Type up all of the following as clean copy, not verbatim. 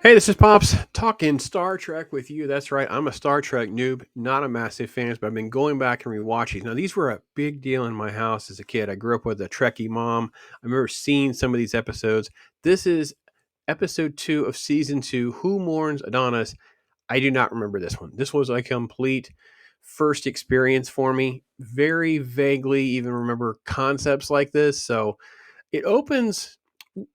Hey, this is Pops talking Star Trek with you. That's right. I'm a Star Trek noob, not a massive fan, but I've been going back and rewatching. Now, these were a big deal in my house as a kid. I grew up with a Trekkie mom. I remember seeing some of these episodes. This is episode 2 of season 2, Who Mourns, Adonais. I do not remember this one. This was a complete first experience for me. Very vaguely even remember concepts like this. So it opens.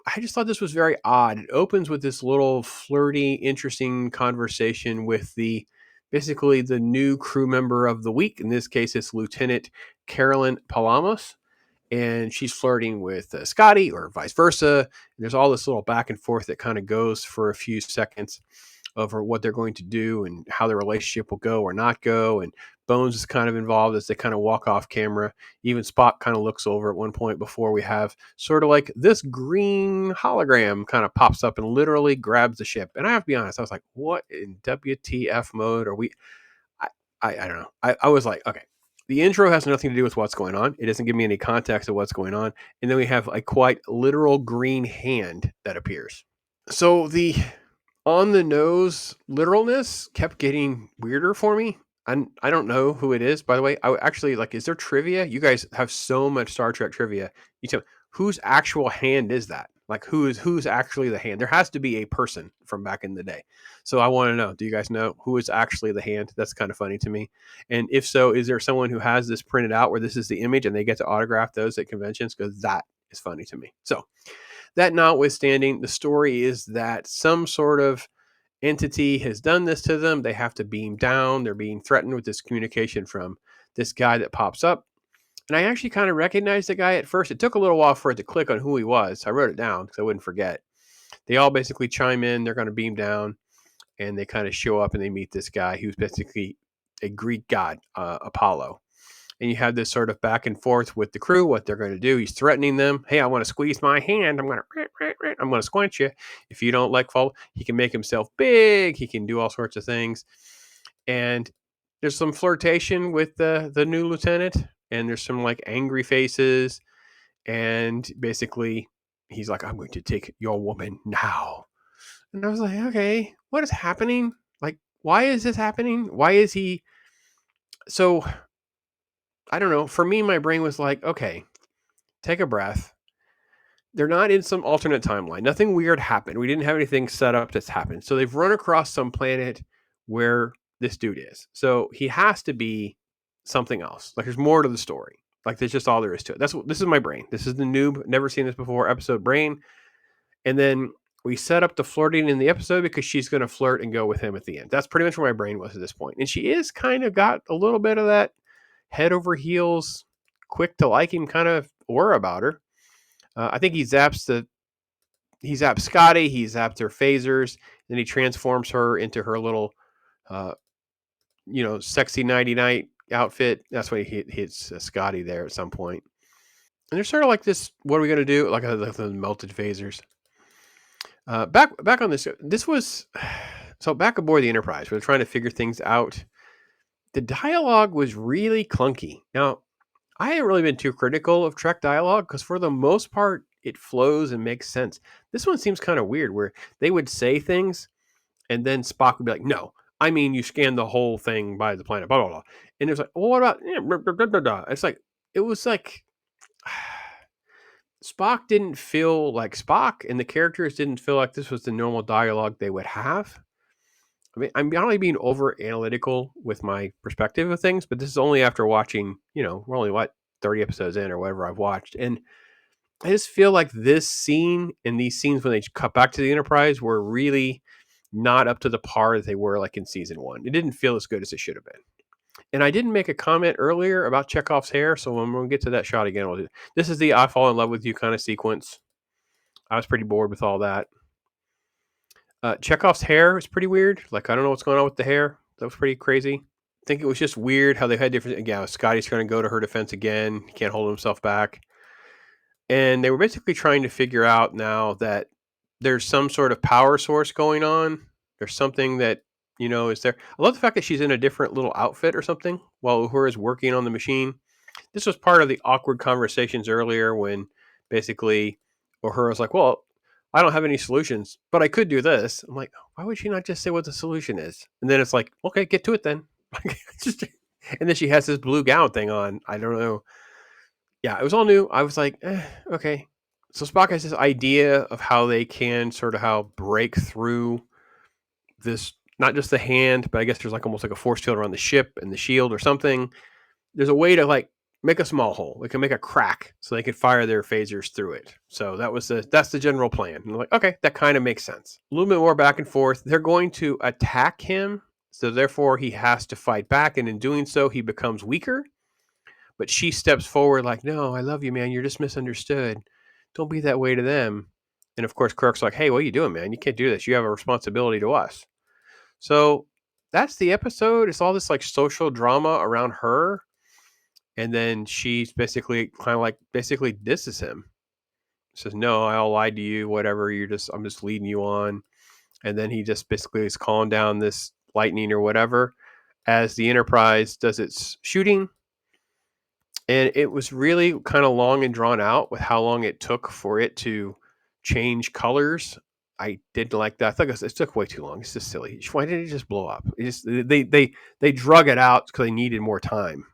I just thought this was very odd. It opens with this little flirty, interesting conversation with basically the new crew member of the week. In this case, it's Lieutenant Carolyn Palamos, and she's flirting with Scotty or vice versa. And there's all this little back and forth that kind of goes for a few seconds over what they're going to do and how the relationship will go or not go. And Bones is kind of involved as they kind of walk off camera. Even Spock kind of looks over at one point before we have sort of like this green hologram kind of pops up and literally grabs the ship. And I have to be honest, I was like, what in WTF mode are we? I, I don't know. I was like, okay. The intro has nothing to do with what's going on. It doesn't give me any context of what's going on. And then we have a quite literal green hand that appears. So the on the nose literalness kept getting weirder for me. I don't know who it is, by the way. Actually like, is there trivia? You guys have so much Star Trek trivia. You tell me, whose actual hand is that? Like who's actually the hand? There has to be a person from back in the day. So I want to know, do you guys know who is actually the hand? That's kind of funny to me. And if so, is there someone who has this printed out where this is the image and they get to autograph those at conventions? Because that is funny to me. So that notwithstanding, the story is that some sort of entity has done this to them. They have to beam down. They're being threatened with this communication from this guy that pops up. And I actually kind of recognized the guy at first. It took a little while for it to click on who he was. I wrote it down because I wouldn't forget. They all basically chime in. They're going to beam down and they kind of show up and they meet this guy who's basically a Greek god, Apollo. And you have this sort of back and forth with the crew, what they're going to do. He's threatening them. Hey, I want to squeeze my hand. I'm going to squinch you. If you don't like follow, he can make himself big. He can do all sorts of things. And there's some flirtation with the new lieutenant. And there's some like angry faces. And basically, he's like, I'm going to take your woman now. And I was like, okay, what is happening? Like, why is this happening? Why is he so? I don't know. For me, my brain was like, okay, take a breath. They're not in some alternate timeline. Nothing weird happened. We didn't have anything set up that's happened. So they've run across some planet where this dude is. So he has to be something else. Like there's more to the story. Like there's just all there is to it. This is my brain. This is the noob. Never seen this before. Episode brain. And then we set up the flirting in the episode because she's going to flirt and go with him at the end. That's pretty much where my brain was at this point. And she is kind of got a little bit of that head over heels, quick to like him kind of aura about her. I think he zaps Scotty, he zaps her phasers, then he transforms her into her little, uh, sexy nighty night outfit. That's why he hits Scotty there at some point. And they're sort of like this. What are we gonna do? Like the melted phasers. Back on this. This was so back aboard the Enterprise. We're trying to figure things out. The dialogue was really clunky. Now, I haven't really been too critical of Trek dialogue because for the most part, it flows and makes sense. This one seems kind of weird where they would say things and then Spock would be like, no, I mean, you scanned the whole thing by the planet, blah, blah, blah. And it was like, well, what about, blah, blah, blah, blah, blah. It's like, it was like, Spock didn't feel like Spock and the characters didn't feel like this was the normal dialogue they would have. I mean, I'm not only being over analytical with my perspective of things, but this is only after watching, we're only 30 episodes in or whatever I've watched. And I just feel like this scene and these scenes when they cut back to the Enterprise were really not up to the par that they were like in season one. It didn't feel as good as it should have been. And I didn't make a comment earlier about Chekhov's hair, so when we get to that shot again, we'll do. This is the I fall in love with you kind of sequence. I was pretty bored with all that. Chekhov's hair is pretty weird. Like, I don't know what's going on with the hair. That was pretty crazy. I think it was just weird how they had different. Yeah, Scotty's going to go to her defense again. He can't hold himself back. And they were basically trying to figure out now that there's some sort of power source going on. There's something that, is there. I love the fact that she's in a different little outfit or something while Uhura is working on the machine. This was part of the awkward conversations earlier when basically Uhura's like, well, I don't have any solutions, but I could do this. I'm like, why would she not just say what the solution is? And then it's like, okay, get to it then. Just, and then she has this blue gown thing on. I don't know. Yeah, it was all new. I was like, okay. So Spock has this idea of how they can sort of how break through this, not just the hand, but I guess there's like almost like a force field around the ship and the shield or something. There's a way to like make a small hole. They can make a crack so they could fire their phasers through it. So that's the general plan. And I'm like, okay, that kind of makes sense. A little bit more back and forth. They're going to attack him, so therefore he has to fight back, and in doing so, he becomes weaker. But she steps forward like, no, I love you, man. You're just misunderstood. Don't be that way to them. And of course, Kirk's like, hey, what are you doing, man? You can't do this. You have a responsibility to us. So that's the episode. It's all this like social drama around her. And then she's basically kind of like basically disses him. Says, no, I all lied to you, whatever. I'm just leading you on. And then he just basically is calling down this lightning or whatever as the Enterprise does its shooting. And it was really kind of long and drawn out with how long it took for it to change colors. I didn't like that. I thought it took way too long. It's just silly. Why didn't it just blow up? They drug it out because they needed more time.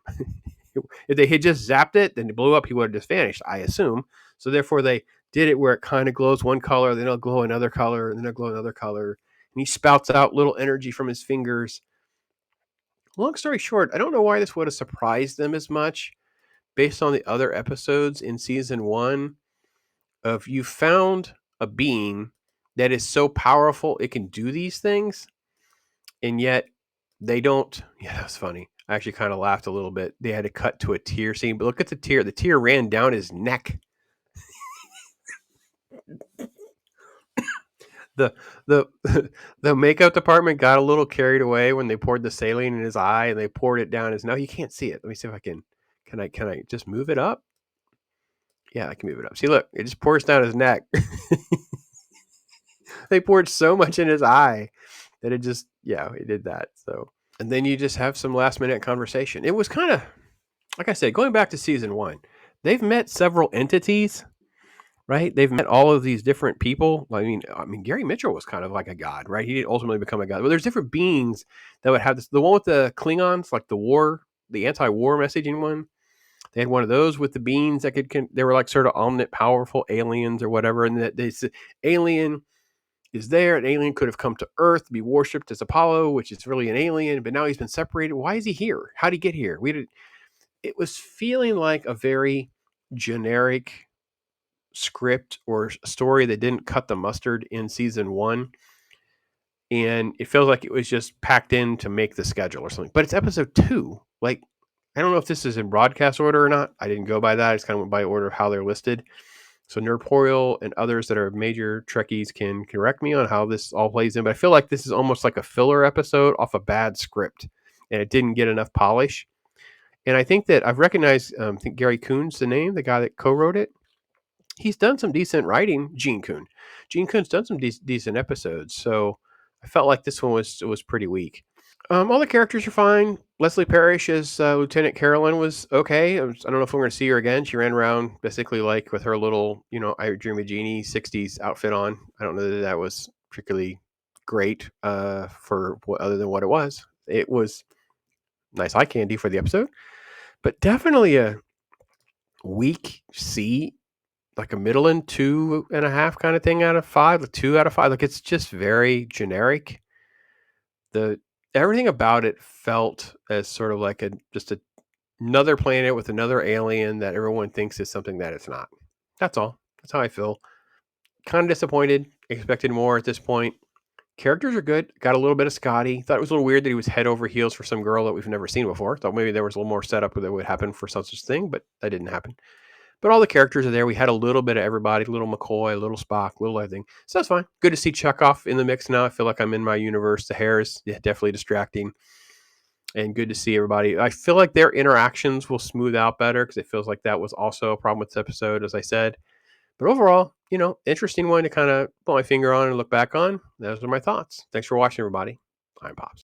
If they had just zapped it, then it blew up, he would have just vanished, I assume. So therefore, they did it where it kind of glows one color, then it'll glow another color, and then it'll glow another color. And he spouts out little energy from his fingers. Long story short, I don't know why this would have surprised them as much based on the other episodes in season 1 of you found a being that is so powerful it can do these things, and yet they don't. Yeah, that's funny. I actually kind of laughed a little bit. They had to cut to a tear scene, but look at the tear. The tear ran down his neck. The the the makeup department got a little carried away when they poured the saline in his eye, and they poured it down his. No, you can't see it. Let me see if I can. Can I just move it up? Yeah, I can move it up. See, look, it just pours down his neck. They poured so much in his eye that it did that. So, and then you just have some last minute conversation. It was kind of, like I said, going back to season 1, they've met several entities, right? They've met all of these different people. I mean, Gary Mitchell was kind of like a god, right? He didn't ultimately become a god, but there's different beings that would have this. The one with the Klingons, like the anti-war messaging one. They had one of those with the beings that they were like sort of omnipotent, powerful aliens or whatever. And that this alien is there. An alien could have come to Earth to be worshipped as Apollo, which is really an alien, but now he's been separated. Why is he here? How did he get here? It was feeling like a very generic script or story that didn't cut the mustard in season 1. And it feels like it was just packed in to make the schedule or something. But it's episode 2. Like, I don't know if this is in broadcast order or not. I didn't go by that. I just kind of went by order of how they're listed. So Nerdporial and others that are major Trekkies can correct me on how this all plays in. But I feel like this is almost like a filler episode off a bad script. And it didn't get enough polish. And I think that I've recognized, I think Gary Kuhn's the name, the guy that co-wrote it. He's done some decent writing. Gene Kuhn. Gene Kuhn's done some decent episodes. So I felt like this one was pretty weak. All the characters are fine. Leslie Parrish as Lieutenant Carolyn was okay. I don't know if we're going to see her again. She ran around basically like with her little, I Dream of Jeannie 60s outfit on. I don't know that that was particularly great for other than what it was. It was nice eye candy for the episode, but definitely a weak C, like a middling 2.5 kind of thing out of 5, like 2 out of 5. Like it's just very generic. Everything about it felt as sort of like another planet with another alien that everyone thinks is something that it's not. That's all. That's how I feel. Kind of disappointed. Expected more at this point. Characters are good. Got a little bit of Scotty. Thought it was a little weird that he was head over heels for some girl that we've never seen before. Thought maybe there was a little more setup that would happen for such a thing, but that didn't happen. But all the characters are there. We had a little bit of everybody, little McCoy, little Spock, little everything. So that's fine. Good to see Chekhov in the mix now. I feel like I'm in my universe. The hair is definitely distracting. And good to see everybody. I feel like their interactions will smooth out better because it feels like that was also a problem with this episode, as I said. But overall, interesting one to kind of put my finger on and look back on. Those are my thoughts. Thanks for watching, everybody. I'm Pops.